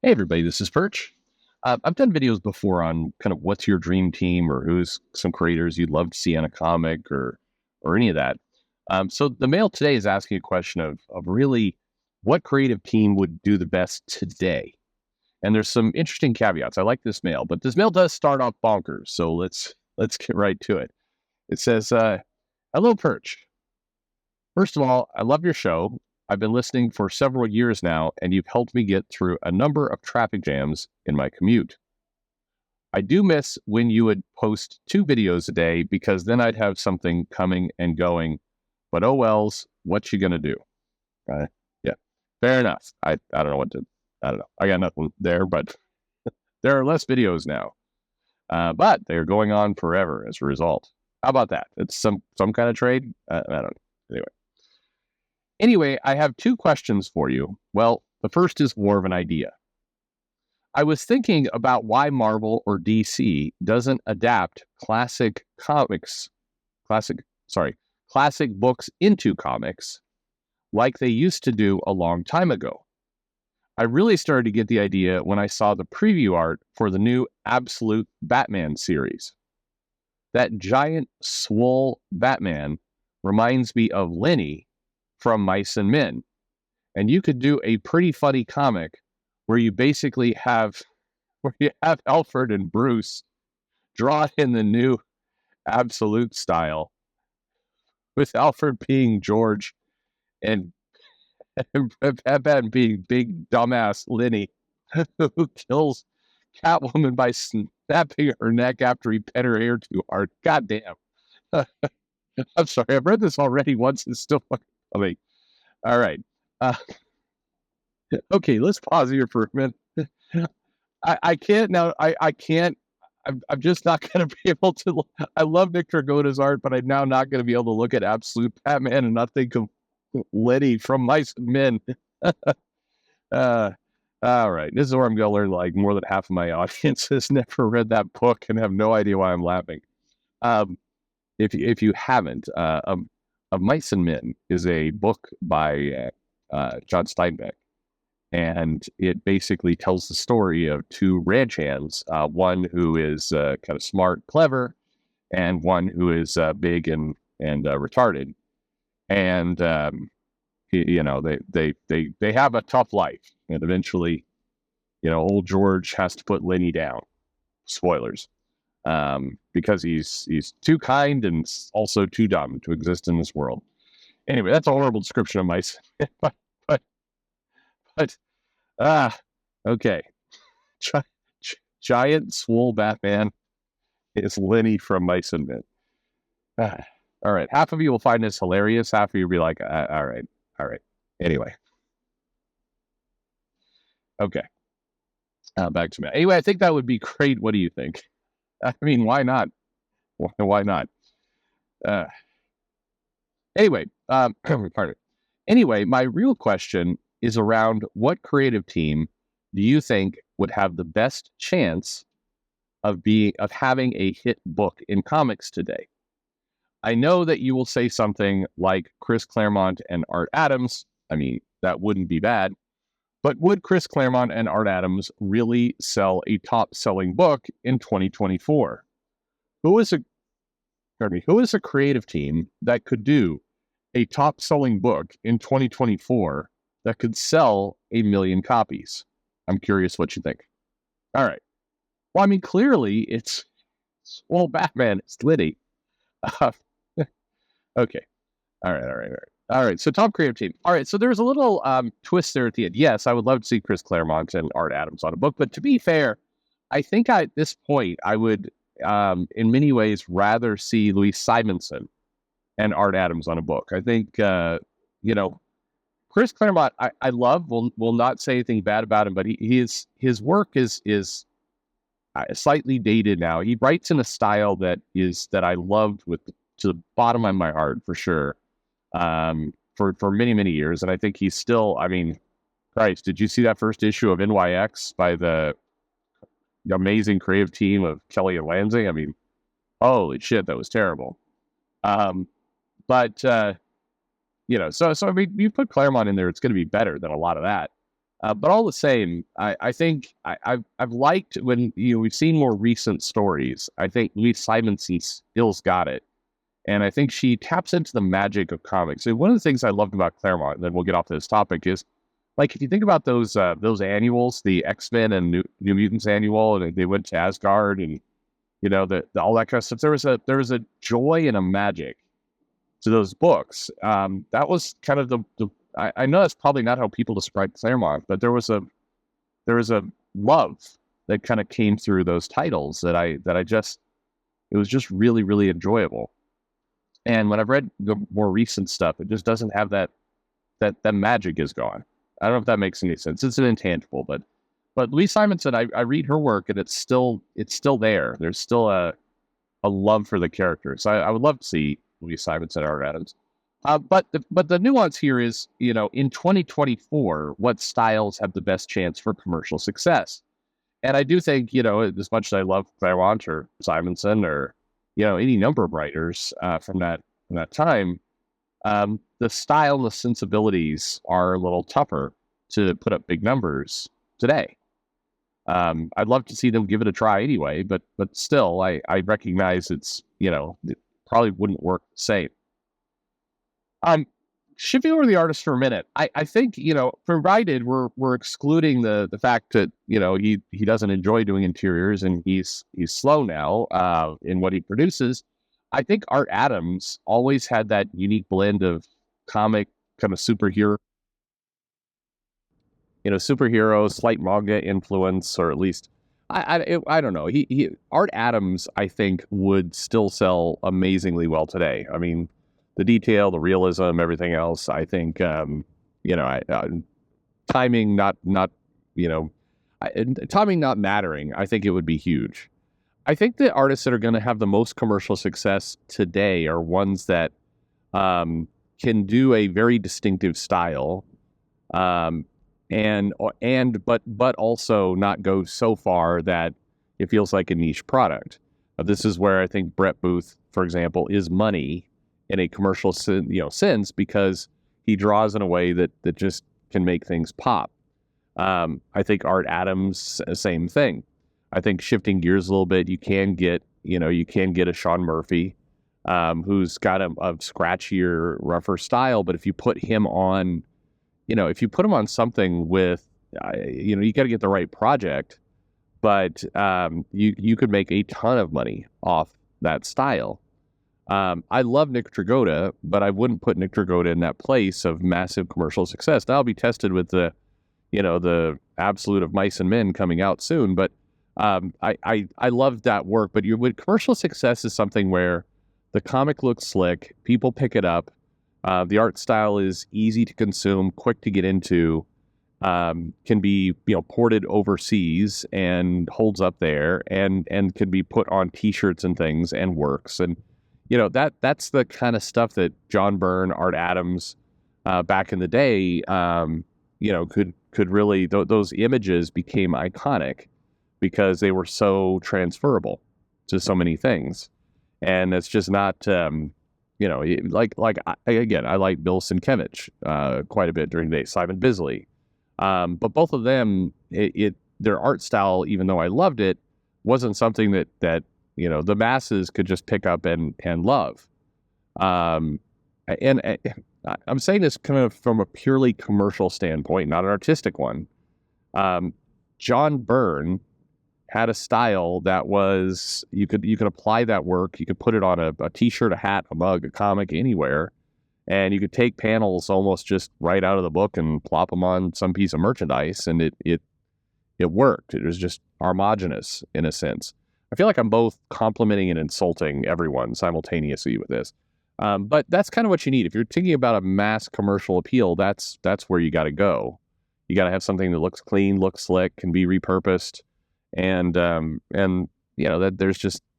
Hey everybody, this is Perch. I've done videos before on kind of what's your dream team or who's some creators you'd love to see on a comic or any of that. So the mail today is asking a question of really what creative team would do the best today. And there's some interesting caveats. I like this mail, but this mail does start off bonkers. So let's get right to it. It says, "Hello Perch. First of all, I love your show. I've been listening for several years now, and you've helped me get through a number of traffic jams in my commute. I do miss when you would post 2 videos a day because then I'd have something coming and going. But oh wells, what you gonna do?" Yeah, fair enough. I don't know what to. I don't know. I got nothing there, but there are less videos now. But they're going on forever as a result. How about that? It's some kind of trade. I don't know. Anyway, I have 2 questions for you. Well, the first is more of an idea. I was thinking about why Marvel or DC doesn't adapt classic books into comics like they used to do a long time ago. I really started to get the idea when I saw the preview art for the new Absolute Batman series. That giant, swole Batman reminds me of Lenny from Mice and Men. And you could do a pretty funny comic where you basically have Alfred and Bruce draw in the new Absolute style, with Alfred being George and Batman being big dumbass Lenny, who kills Catwoman by snapping her neck after he pet her hair too hard. God damn. I'm sorry, I've read this already once. It's still fucking funny. All right. Okay, let's pause here for a minute. I can't now. I can't. I'm just not going to be able to. I love Nick Dragona's art, but I'm now not going to be able to look at Absolute Batman and not think of Letty from Mice and Men. All right, this is where I'm going to learn. Like, more than half of my audience has never read that book and have no idea why I'm laughing. If you haven't, of Mice and Men is a book by John Steinbeck. And it basically tells the story of 2 ranch hands, one who is kind of smart, clever, and one who is big and retarded. And they have a tough life, and eventually, old George has to put Lenny down. Spoilers, because he's too kind and also too dumb to exist in this world. Anyway, that's a horrible description of mice, but okay. Giant swole Batman is Lenny from Mice and Men. All right. Half of you will find this hilarious. Half of you will be like, all right. Anyway. Okay. Back to me. Anyway, I think that would be great. What do you think? I mean, why not? Why not? Anyway, pardon me. Anyway, my real question is around what creative team do you think would have the best chance of having a hit book in comics today? I know that you will say something like Chris Claremont and Art Adams. I mean, that wouldn't be bad. But would Chris Claremont and Art Adams really sell a top-selling book in 2024? Who is a creative team that could do a top-selling book in 2024 that could sell 1 million copies? I'm curious what you think. All right. Well, I mean, clearly it's Batman. It's Liddy. Okay. All right. So top creative team. All right. So there's a little twist there at the end. Yes, I would love to see Chris Claremont and Art Adams on a book. But to be fair, I think at this point, I would, in many ways, rather see Louise Simonson and Art Adams on a book. I think, Chris Claremont, I love. Will not say anything bad about him, but his work is slightly dated now. He writes in a style that I loved to the bottom of my heart for sure, for many, many years. And I think he's still. I mean, Christ, did you see that first issue of NYX by the amazing creative team of Kelly and Lansing? I mean, holy shit, that was terrible. But so I mean, you put Claremont in there, it's going to be better than a lot of that. But all the same, I think I've liked when we've seen more recent stories. I think Louise Simonson still's got it, and I think she taps into the magic of comics. So one of the things I loved about Claremont, and then we'll get off to this topic, is like if you think about those annuals, the X-Men and New Mutants annual, and they went to Asgard, and all that kind of stuff. There was a joy and a magic to those books. That was kind of the I know that's probably not how people describe Claremont, but there was a love that kind of came through those titles that I just it was just really really enjoyable. And when I've read the more recent stuff, it just doesn't have that magic is gone. I don't know if that makes any sense. It's an intangible, but Louise Simonson, I read her work and it's still there. There's still a love for the characters. I would love to see Louise Simonson, Art Adams. But the nuance here is, in 2024, what styles have the best chance for commercial success? And I do think, as much as I love Claremont or Simonson or, any number of writers from that time, the style and the sensibilities are a little tougher to put up big numbers today. I'd love to see them give it a try anyway, but still, I recognize it probably wouldn't work the same. Um, Shifting over to the artist for a minute, I think provided we're excluding the fact that he doesn't enjoy doing interiors and he's slow now in what he produces. I think Art Adams always had that unique blend of comic kind of superhero, slight manga influence, or at least I don't know. He Art Adams, I think, would still sell amazingly well today. I mean, the detail, the realism, everything else. I think timing not you know timing not mattering. I think it would be huge. I think the artists that are going to have the most commercial success today are ones that can do a very distinctive style, um, but also not go so far that it feels like a niche product. This is where I think Brett Booth, for example, is money in a commercial sense because he draws in a way that just can make things pop. I think Art Adams, same thing. I think shifting gears a little bit, you can get a Sean Murphy, who's got a scratchier, rougher style. But if you put him on something with, you got to get the right project. But you could make a ton of money off that style. I love Nick Dragotta, but I wouldn't put Nick Dragotta in that place of massive commercial success. That'll be tested with the Absolute of Mice and Men coming out soon. But I love that work. But with commercial success is something where the comic looks slick, people pick it up, the art style is easy to consume, quick to get into, can be ported overseas and holds up there, and can be put on T-shirts and things and works. And that's the kind of stuff that John Byrne, Art Adams, back in the day, could really those images became iconic because they were so transferable to so many things. And it's just not, again, I like Bill Sienkiewicz quite a bit during the day, Simon Bisley. But both of them, their art style, even though I loved it, wasn't something that the masses could just pick up and love. And I'm saying this kind of from a purely commercial standpoint, not an artistic one. John Byrne had a style that was you could apply that work. You could put it on a T-shirt, a hat, a mug, a comic, anywhere, and you could take panels almost just right out of the book and plop them on some piece of merchandise, and it worked. It was just homogenous in a sense. I feel like I'm both complimenting and insulting everyone simultaneously with this. But that's kind of what you need. If you're thinking about a mass commercial appeal, that's where you got to go. You got to have something that looks clean, looks slick, can be repurposed, and that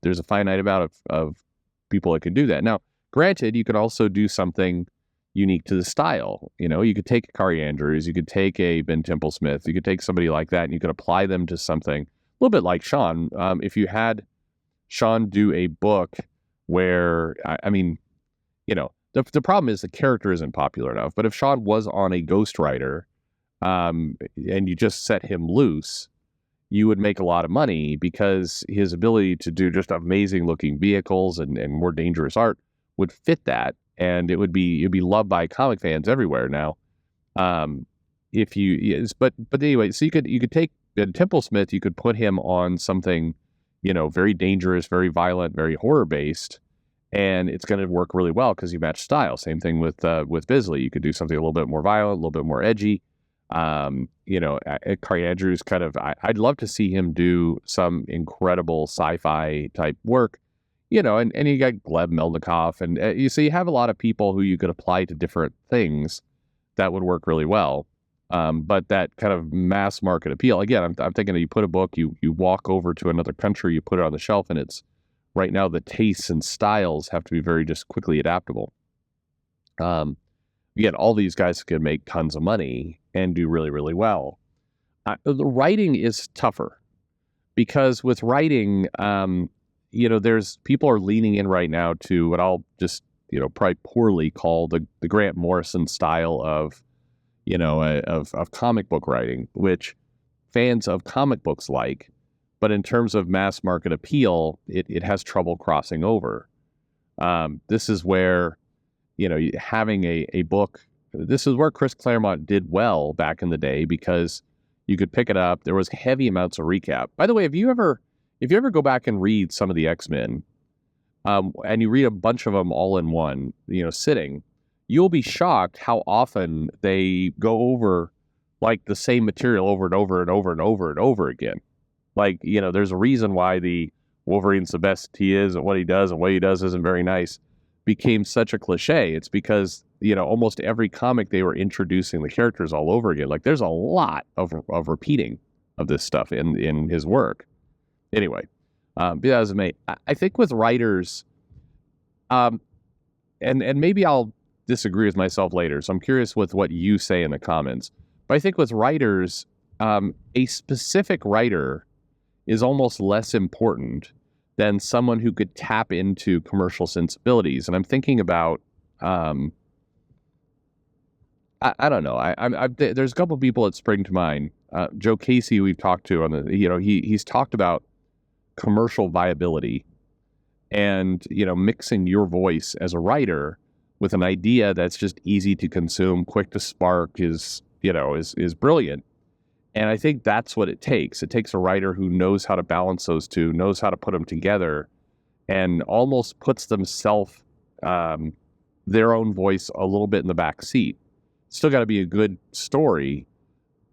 there's a finite amount of people that can do that. Now, granted, you could also do something unique to the style. You could take a Kari Andrews, you could take a Ben Temple-Smith, you could take somebody like that, and you could apply them to something a little bit like Sean. If you had Sean do a book where, the problem is the character isn't popular enough. But if Sean was on a ghostwriter and you just set him loose, you would make a lot of money because his ability to do just amazing looking vehicles and more dangerous art would fit that, and it'd be loved by comic fans everywhere now. Um, if you yes, but anyway, so you could take Temple Smith, you could put him on something, very dangerous, very violent, very horror based, and it's going to work really well because you match style. Same thing with Bisley. You could do something a little bit more violent, a little bit more edgy. Carrie Andrews I'd love to see him do some incredible sci-fi type work, and you got Gleb Melnikoff, and you have a lot of people who you could apply to different things that would work really well. But that kind of mass market appeal, again, I'm thinking that you put a book, you walk over to another country, you put it on the shelf, and it's right now the tastes and styles have to be very just quickly adaptable. Again, all these guys can make tons of money and do really, really well. The writing is tougher because with writing, there's people are leaning in right now to what I'll just, probably poorly call the Grant Morrison style of, of comic book writing, which fans of comic books like, but in terms of mass market appeal, it has trouble crossing over. This is where, having a book, this is where Chris Claremont did well back in the day because you could pick it up. There was heavy amounts of recap. By the way, if you ever go back and read some of the X-Men, and you read a bunch of them all in one, sitting, you'll be shocked how often they go over like the same material over and over and over and over and over again. Like, there's a reason why the Wolverine's the best he is and what he does and what he does isn't very nice became such a cliche. It's because, almost every comic they were introducing the characters all over again. Like there's a lot of repeating of this stuff in his work. Anyway, be that as it may, I think with writers, and maybe I'll disagree with myself later. So I'm curious with what you say in the comments. But I think with writers, a specific writer is almost less important than someone who could tap into commercial sensibilities. And I'm thinking about, I don't know. There's a couple of people that spring to mind. Joe Casey, we've talked to on the, he's talked about commercial viability and, mixing your voice as a writer with an idea that's just easy to consume, quick to spark is brilliant. And I think that's what it takes. It takes a writer who knows how to balance those two, knows how to put them together, and almost puts themselves, their own voice a little bit in the back seat. Still got to be a good story,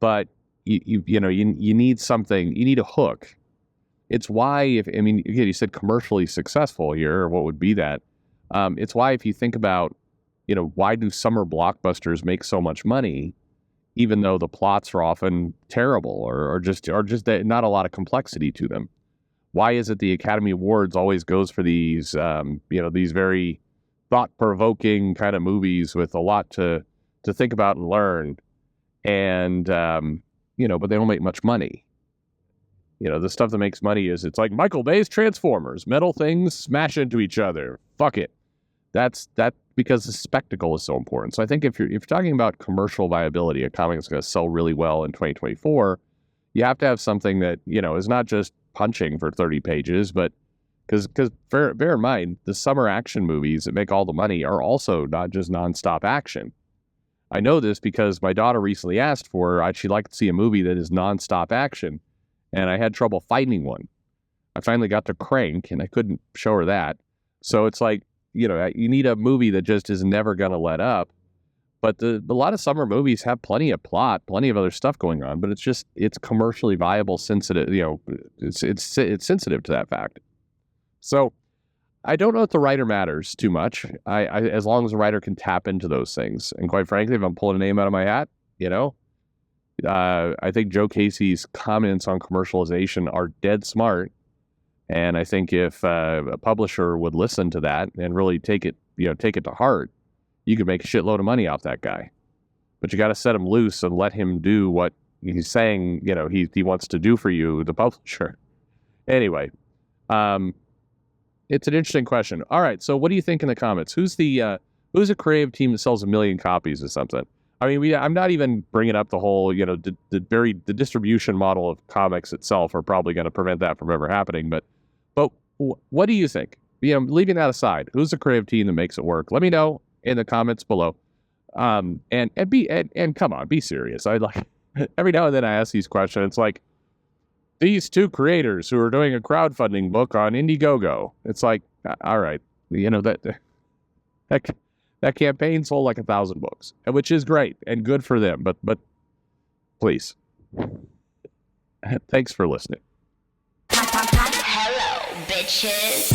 but you need something. You need a hook. It's why again, you said commercially successful here, or what would be that? It's why if you think about, why do summer blockbusters make so much money? Even though the plots are often terrible or just not a lot of complexity to them. Why is it the Academy Awards always goes for these, these very thought-provoking kind of movies with a lot to think about and learn, and but they don't make much money. The stuff that makes money it's like Michael Bay's Transformers, metal things smash into each other. Fuck it. That's because the spectacle is so important. So I think if you're talking about commercial viability, a comic that's going to sell really well in 2024, you have to have something that, is not just punching for 30 pages, but because bear in mind, the summer action movies that make all the money are also not just nonstop action. I know this because my daughter recently asked she'd like to see a movie that is nonstop action, and I had trouble finding one. I finally got to Crank, and I couldn't show her that. So it's like, you need a movie that just is never going to let up. But a lot of summer movies have plenty of plot, plenty of other stuff going on, but it's commercially viable, sensitive, it's sensitive to that fact. So I don't know if the writer matters too much. I as long as the writer can tap into those things. And quite frankly, if I'm pulling a name out of my hat, I think Joe Casey's comments on commercialization are dead smart. And I think if a publisher would listen to that and really take it to heart, you could make a shitload of money off that guy. But you got to set him loose and let him do what he's saying, he wants to do for you, the publisher. Anyway, it's an interesting question. All right, so what do you think in the comments? Who's a creative team that sells 1 million copies of something? I mean, I'm not even bringing up the whole, the distribution model of comics itself are probably going to prevent that from ever happening. But what do you think? Leaving that aside, who's the creative team that makes it work? Let me know in the comments below. And come on, be serious. I like every now and then I ask these questions. It's like these two creators who are doing a crowdfunding book on Indiegogo. It's like, all right, that campaign sold like 1,000 books, which is great and good for them. But please, thanks for listening. Hello, bitches.